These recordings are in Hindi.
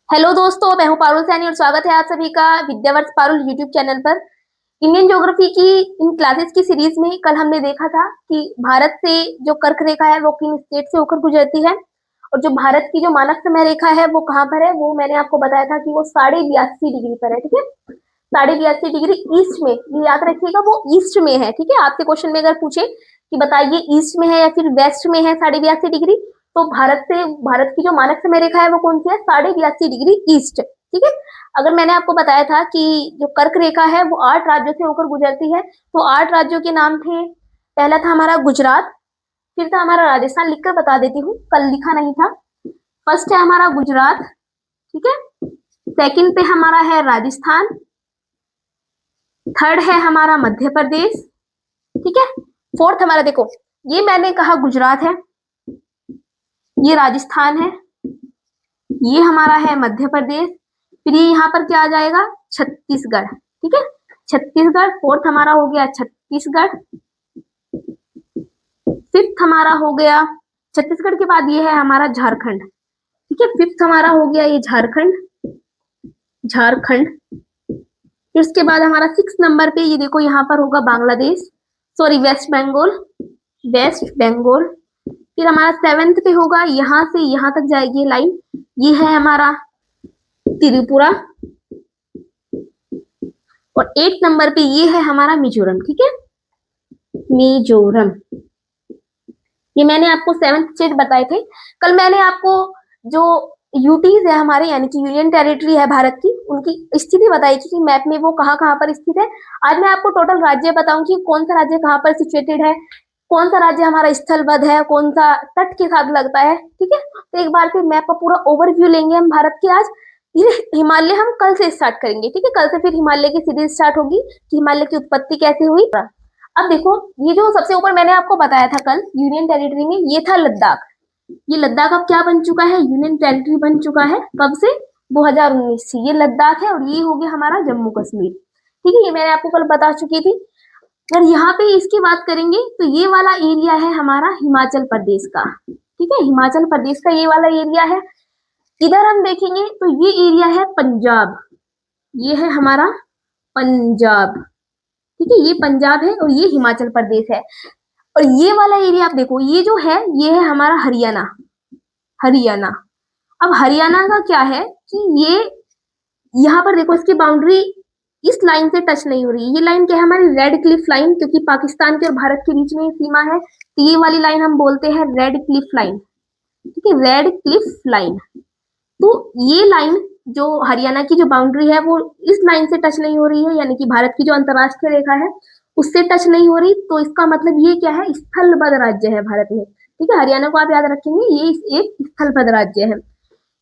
हेलो दोस्तों, मैं हूं पारुल सैनी और स्वागत है आप सभी का विद्यावर्ष पारुल यूट्यूब चैनल पर। इंडियन ज्योग्राफी की इन क्लासेस की सीरीज में कल हमने देखा था कि भारत से जो कर्क रेखा है वो किन स्टेट से होकर गुजरती है, और जो भारत की जो मानक समय रेखा है वो कहाँ पर है, वो मैंने आपको बताया था कि वो 82.5 डिग्री पर है। ठीक है, 82.5 डिग्री ईस्ट में, ये याद रखिएगा, वो ईस्ट में है। ठीक है, आपसे क्वेश्चन में अगर पूछे कि बताइए ईस्ट में है या फिर वेस्ट में है 82.5 डिग्री, तो भारत की जो मानक समय रेखा है वो कौन सी है? 82.5 डिग्री ईस्ट। ठीक है, अगर मैंने आपको बताया था कि जो कर्क रेखा है वो 8 राज्यों से होकर गुजरती है, तो 8 राज्यों के नाम थे। पहला था हमारा गुजरात, फिर था हमारा राजस्थान, लिखकर बता देती हूँ, कल लिखा नहीं था। फर्स्ट है हमारा गुजरात, ठीक है। सेकंड पे हमारा है राजस्थान। थर्ड है हमारा मध्य प्रदेश, ठीक है। फोर्थ हमारा, देखो, ये मैंने कहा गुजरात है, ये राजस्थान है, ये हमारा है मध्य प्रदेश, फिर ये यहाँ पर क्या आ जाएगा? छत्तीसगढ़। ठीक है, छत्तीसगढ़। फोर्थ हमारा हो गया छत्तीसगढ़। फिफ्थ हमारा हो गया, छत्तीसगढ़ के बाद ये है हमारा झारखंड। ठीक है, फिफ्थ हमारा हो गया ये झारखंड। झारखंड। फिर उसके बाद हमारा 6 नंबर पे ये देखो, यहाँ पर होगा बांग्लादेश, सॉरी वेस्ट बंगाल। वेस्ट बंगाल। फिर हमारा 7th पे होगा, यहाँ से यहाँ तक जाएगी ये लाइन, ये है हमारा त्रिपुरा। और 8 नंबर पे ये है हमारा मिजोरम। ठीक है, मिजोरम। ये मैंने आपको 7th स्टेट बताए थे। कल मैंने आपको जो यूटीज है हमारे, यानी कि यूनियन टेरिटरी है भारत की, उनकी स्थिति बताई थी कि मैप में वो कहाँ कहाँ पर स्थित है। आज मैं आपको टोटल राज्य बताऊंगी, कौन सा राज्य कहाँ पर सिचुएटेड है, कौन सा राज्य हमारा स्थलबद्ध है, कौन सा तट के साथ लगता है। ठीक है, तो एक बार फिर मैप का पूरा ओवरव्यू लेंगे हम भारत के आज। ये हिमालय हम कल से स्टार्ट करेंगे। ठीक है, कल से फिर हिमालय की सीरीज स्टार्ट होगी कि हिमालय की उत्पत्ति कैसे हुई। अब देखो, ये जो सबसे ऊपर मैंने आपको बताया था कल यूनियन टेरिटरी में, ये था लद्दाख। ये लद्दाख अब क्या बन चुका है? यूनियन टेरिटरी बन चुका है। कब से? 2019 से ये लद्दाख है, और ये हो गया हमारा जम्मू कश्मीर। ठीक है, ये मैंने आपको कल बता चुकी थी। अगर यहाँ पे इसकी बात करेंगे तो ये वाला एरिया है हमारा हिमाचल प्रदेश का। ठीक है, हिमाचल प्रदेश का ये वाला एरिया है। इधर हम देखेंगे तो ये एरिया है पंजाब, ये है हमारा पंजाब। ठीक है, ये पंजाब है और ये हिमाचल प्रदेश है। और ये वाला एरिया आप देखो, ये जो है ये है हमारा हरियाणा। हरियाणा। अब हरियाणा का क्या है कि ये यहाँ पर देखो, इसकी बाउंड्री इस लाइन से टच नहीं हो रही। ये लाइन क्या है? हमारी रेड क्लिफ लाइन, क्योंकि पाकिस्तान के और भारत के बीच में सीमा है, तो ये वाली लाइन हम बोलते हैं रेड क्लिफ लाइन। ठीक है, रेड क्लिफ लाइन। तो ये लाइन जो हरियाणा की जो बाउंड्री है वो इस लाइन से टच नहीं हो रही है, यानी कि भारत की जो अंतरराष्ट्रीय रेखा है उससे टच नहीं हो रही। तो इसका मतलब ये क्या है? स्थलबद्ध राज्य है भारत में। ठीक है, हरियाणा को आप याद रखेंगे, ये एक स्थलबद्ध राज्य है।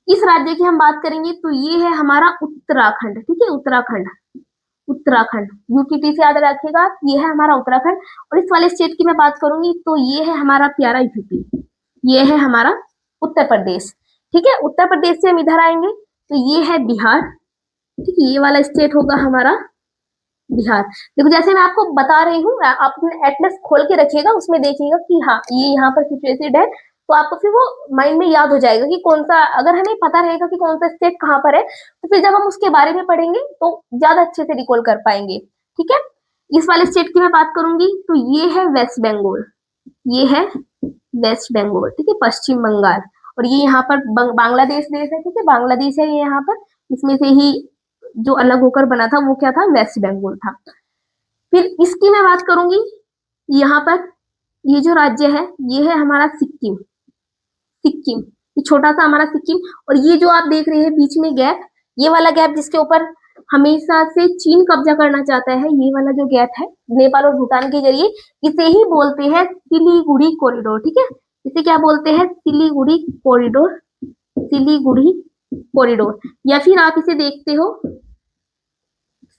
इस राज्य की हम बात करेंगे तो ये है हमारा उत्तराखंड। ठीक है, उत्तराखंड। उत्तराखंड यूटीटी से याद रखिएगा, ये है हमारा उत्तराखंड। और इस वाले स्टेट की मैं बात करूंगी तो ये है हमारा प्यारा यूपी, ये है हमारा उत्तर प्रदेश। ठीक है, उत्तर प्रदेश से हम इधर आएंगे तो ये है बिहार। ठीक है, ये वाला स्टेट होगा हमारा बिहार। देखो, जैसे मैं आपको बता रही हूँ, आप अपने एटलस खोल के रखिएगा, उसमें देखिएगा कि हाँ ये यहाँ पर सिचुएटेड है, तो आपको फिर वो माइंड में याद हो जाएगा कि कौन सा, अगर हमें पता रहेगा कि कौन सा स्टेट कहाँ पर है, तो फिर जब हम उसके बारे में पढ़ेंगे तो ज्यादा अच्छे से रिकॉल कर पाएंगे। ठीक है, इस वाले स्टेट की मैं बात करूंगी तो ये है वेस्ट बंगाल। ये है वेस्ट बंगाल। ठीक है, पश्चिम बंगाल। और ये यहाँ पर बांग्लादेश देश है। ठीक है, बांग्लादेश है ये यहाँ पर, इसमें से ही जो अलग होकर बना था वो क्या था? वेस्ट बंगाल था। फिर इसकी मैं बात करूंगी, यहाँ पर ये जो राज्य है ये है हमारा सिक्किम। सिक्किम, ये छोटा सा हमारा सिक्किम। और ये जो आप देख रहे हैं बीच में गैप, ये वाला गैप जिसके ऊपर हमेशा से चीन कब्जा करना चाहता है, ये वाला जो गैप है नेपाल और भूटान के जरिए, इसे ही बोलते हैं सिलीगुड़ी कॉरिडोर। ठीक है, इसे क्या बोलते हैं? सिलीगुड़ी कॉरिडोर। सिलीगुड़ी कॉरिडोर, या फिर आप इसे देखते हो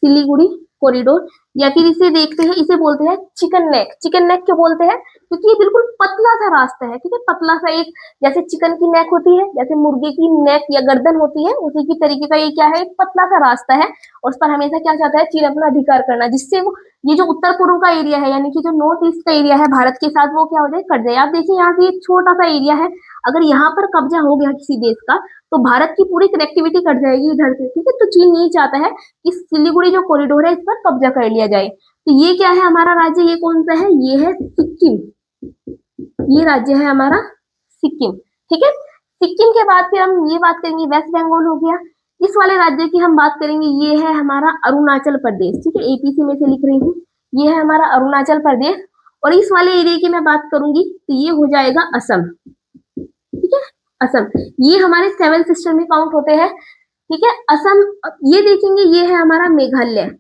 सिलीगुड़ी कॉरिडोर। या फिर इसे देखते हैं, इसे बोलते हैं चिकन नेक। चिकन नेक क्यों बोलते हैं? क्योंकि ये बिल्कुल पतला सा रास्ता है, ठीक है, पतला सा एक, जैसे चिकन की नेक होती है, जैसे मुर्गे की नेक या गर्दन होती है, उसी की तरीके का ये क्या है, एक पतला सा रास्ता है। और उस पर हमेशा क्या चाहता है, चीन अपना अधिकार करना, जिससे वो ये जो उत्तर पूर्व का एरिया है, यानी कि जो नॉर्थ ईस्ट का एरिया है भारत के साथ, वो क्या हो जाए, कट जाए। आप देखिए यहाँ से एक छोटा सा एरिया है, अगर यहाँ पर कब्जा हो गया किसी देश का, तो भारत की पूरी कनेक्टिविटी कट जाएगी इधर से, ठीक है। तो चीन यही चाहता है कि सिलीगुड़ी जो कॉरिडोर है, इस पर कब्जा कर लिया जाए। तो ये क्या है हमारा राज्य, ये कौन सा है, ये है सिक्किम। ये राज्य है हमारा सिक्किम, ठीक है। सिक्किम के बाद फिर हम ये बात करेंगे, वेस्ट बंगाल हो गया। इस वाले राज्य की हम बात करेंगे, ये है हमारा अरुणाचल प्रदेश, ठीक है, एपीसी में से लिख रही हूँ, ये है हमारा अरुणाचल प्रदेश। और इस वाले एरिया की मैं बात करूंगी तो ये हो जाएगा असम, ठीक है, असम। ये हमारे सेवन सिस्टर में काउंट होते हैं, ठीक है, असम। ये देखेंगे, ये है हमारा मेघालय,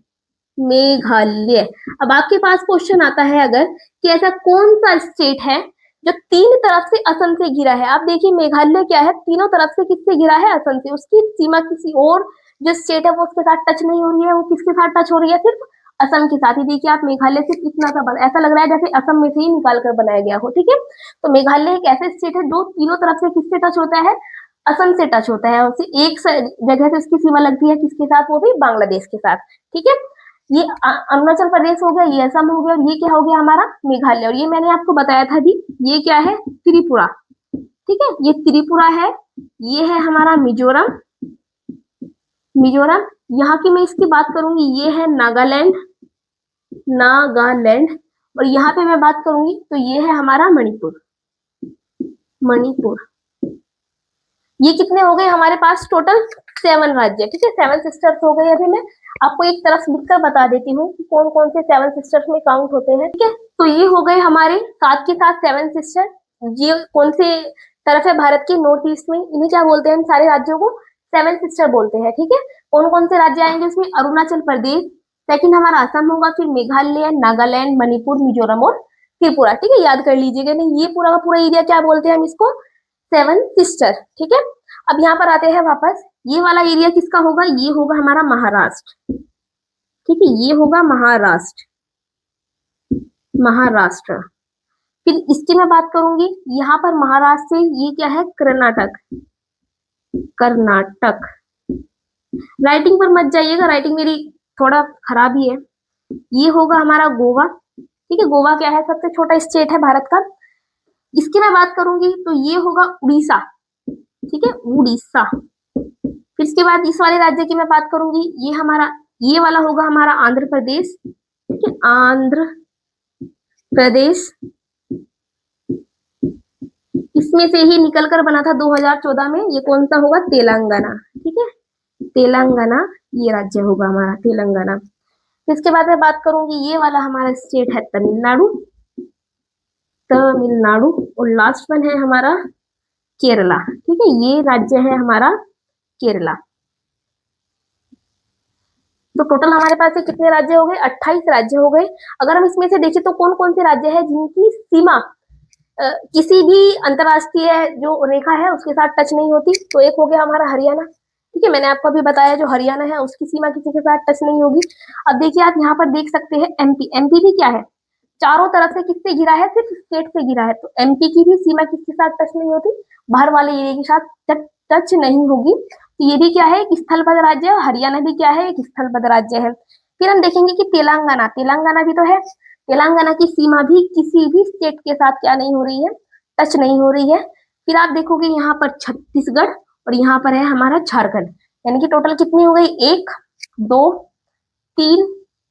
मेघालय। अब आपके पास क्वेश्चन आता है अगर, कि ऐसा कौन सा स्टेट है जो तीन तरफ से असम से घिरा है। आप देखिए मेघालय क्या है, तीनों तरफ से किससे घिरा है, असम से। उसकी सीमा किसी और जो स्टेट है वो उसके साथ टच नहीं हो रही है, वो किसके साथ टच हो रही है, सिर्फ असम के साथ ही। देखिए आप मेघालय से कितना सा ऐसा लग रहा है जैसे असम में से ही निकाल कर बनाया गया हो, ठीक है। तो मेघालय एक ऐसे स्टेट है जो तीनों तरफ से किससे टच होता है, असम से टच होता है। उसे एक जगह से उसकी सीमा लगती है किसके साथ, वो भी बांग्लादेश के साथ, ठीक है। ये अरुणाचल प्रदेश हो गया, ये असम हो गया, और ये क्या हो गया हमारा मेघालय। और ये मैंने आपको बताया था भी, ये क्या है, त्रिपुरा, ठीक है, ये त्रिपुरा है। ये है हमारा मिजोरम, मिजोरम। यहाँ की मैं इसकी बात करूंगी, ये है नागालैंड, नागालैंड। और यहाँ पे मैं बात करूंगी तो ये है हमारा मणिपुर, मणिपुर। ये कितने हो गए हमारे पास टोटल, 7 राज्य, ठीक है, 7 सिस्टर्स हो गए। अभी मैं आपको एक तरफ लिखकर बता देती हूँ कि कौन कौन से 7 सिस्टर्स में काउंट होते हैं, ठीक है। तो ये हो गए हमारे साथ के साथ 7 सिस्टर। ये कौन से तरफ है भारत के, नॉर्थ ईस्ट में, इन्हें क्या बोलते हैं, सारे राज्यों को 7 सिस्टर बोलते हैं, ठीक है। कौन कौन से राज्य आएंगे उसमें, अरुणाचल प्रदेश, सेकंड हमारा असम होगा, फिर मेघालय, नागालैंड, मणिपुर, मिजोरम और त्रिपुरा, ठीक है, याद कर लीजिएगा। नहीं, ये पूरा का पूरा एरिया क्या बोलते हैं हम इसको, 7 सिस्टर, ठीक है। अब यहाँ पर आते हैं वापस, ये वाला एरिया किसका होगा, ये होगा हमारा महाराष्ट्र, ठीक है, ये होगा महाराष्ट्र, महाराष्ट्र। फिर इसकी मैं बात करूंगी, यहाँ पर महाराष्ट्र से ये क्या है, कर्नाटक, कर्नाटक। राइटिंग पर मत जाइएगा, राइटिंग मेरी थोड़ा खराब ही है। ये होगा हमारा गोवा, ठीक है, गोवा क्या है, सबसे छोटा स्टेट है भारत का। इसकी मैं बात करूंगी तो ये होगा उड़ीसा, ठीक है, उड़ीसा। फिर इसके बाद इस वाले राज्य की मैं बात करूंगी, ये हमारा, ये वाला होगा हमारा आंध्र प्रदेश, ठीक है, आंध्र प्रदेश। इसमें से ही निकल कर बना था 2014 में, ये कौन सा होगा, तेलंगाना, ठीक है, तेलंगाना, ये राज्य होगा हमारा तेलंगाना। इसके बाद मैं बात करूंगी, ये वाला हमारा स्टेट है तमिलनाडु, तमिलनाडु। और लास्ट वन है हमारा केरला, ठीक है, ये राज्य है हमारा केरला। तो टोटल हमारे पास कितने राज्य हो गए, 28 राज्य हो गए। अगर हम इसमें से देखें तो कौन कौन से राज्य है जिनकी सीमा किसी भी अंतरराष्ट्रीय जो रेखा है उसके साथ टच नहीं होती, तो एक हो गया हमारा हरियाणा, ठीक है, मैंने आपको अभी बताया जो हरियाणा है उसकी सीमा किसी के साथ टच नहीं होगी। अब देखिए आप यहाँ पर देख सकते हैं एमपी, एमपी भी क्या है, चारों तरफ से किससे घिरा है, सिर्फ स्टेट से घिरा है। तो एमपी की भी सीमा किसके साथ टच नहीं होती, बाहर वाले एरिया के साथ टच नहीं होगी। तो ये भी क्या है, एक स्थलबद्ध राज्य है। हरियाणा भी क्या है, एक स्थलबद्ध राज्य है। फिर हम देखेंगे कि तेलंगाना, तेलंगाना भी तो है। तेलंगाना की सीमा भी किसी भी स्टेट के साथ क्या नहीं हो रही है, टच नहीं हो रही है। फिर आप देखोगे यहाँ पर छत्तीसगढ़, और यहाँ पर है हमारा झारखंड। यानी कि टोटल कितनी हो गई, 1 2 3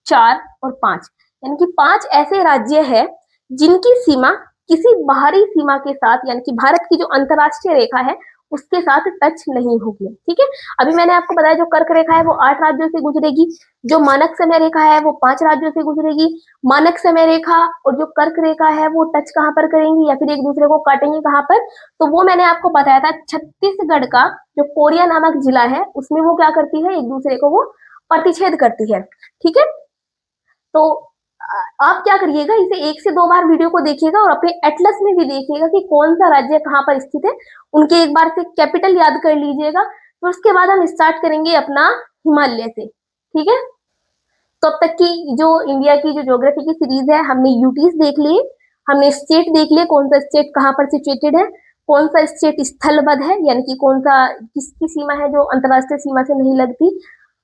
4 और 5, यानी कि 5 ऐसे राज्य है जिनकी सीमा किसी बाहरी सीमा के साथ, यानी कि भारत की जो अंतरराष्ट्रीय रेखा है उसके साथ टच नहीं होगी, ठीक है। अभी मैंने आपको बताया जो कर्क रेखा है वो 8 राज्यों से गुजरेगी, जो मानक समय रेखा है वो 5 राज्यों से गुजरेगी। मानक समय रेखा और जो कर्क रेखा है वो टच कहाँ पर करेंगी या फिर एक दूसरे को काटेंगे कहाँ पर, तो वो मैंने आपको बताया था, छत्तीसगढ़ का जो कोरिया नामक जिला है उसमें वो क्या करती है, एक दूसरे को वो प्रतिच्छेद करती है, ठीक है। तो आप क्या करिएगा, इसे 1 से 2 बार वीडियो को देखिएगा और अपने एटलस में भी देखिएगा कि कौन सा राज्य कहाँ पर स्थित है, उनके एक बार से कैपिटल याद कर लीजिएगा। तो उसके बाद हम स्टार्ट करेंगे अपना हिमालय से, ठीक है। तो अब तक की जो इंडिया की जो ज्योग्राफी की सीरीज है, हमने यूटीज देख लिए, हमने स्टेट देख लिए, कौन सा स्टेट कहाँ पर सिचुएटेड है, कौन सा स्टेट स्थलबद्ध है, यानी कि कौन सा किसकी सीमा है जो अंतरराष्ट्रीय सीमा से नहीं लगती,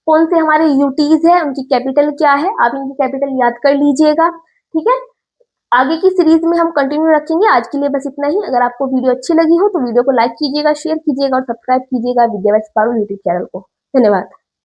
कौन से हमारे यूटीज है, उनकी कैपिटल क्या है, आप इनकी कैपिटल याद कर लीजिएगा। ठीक है, आगे की सीरीज में हम कंटिन्यू रखेंगे। आज के लिए बस इतना ही। अगर आपको वीडियो अच्छी लगी हो तो वीडियो को लाइक कीजिएगा, शेयर कीजिएगा और सब्सक्राइब कीजिएगा विद्यावास पारुल यूट्यूब चैनल को। धन्यवाद।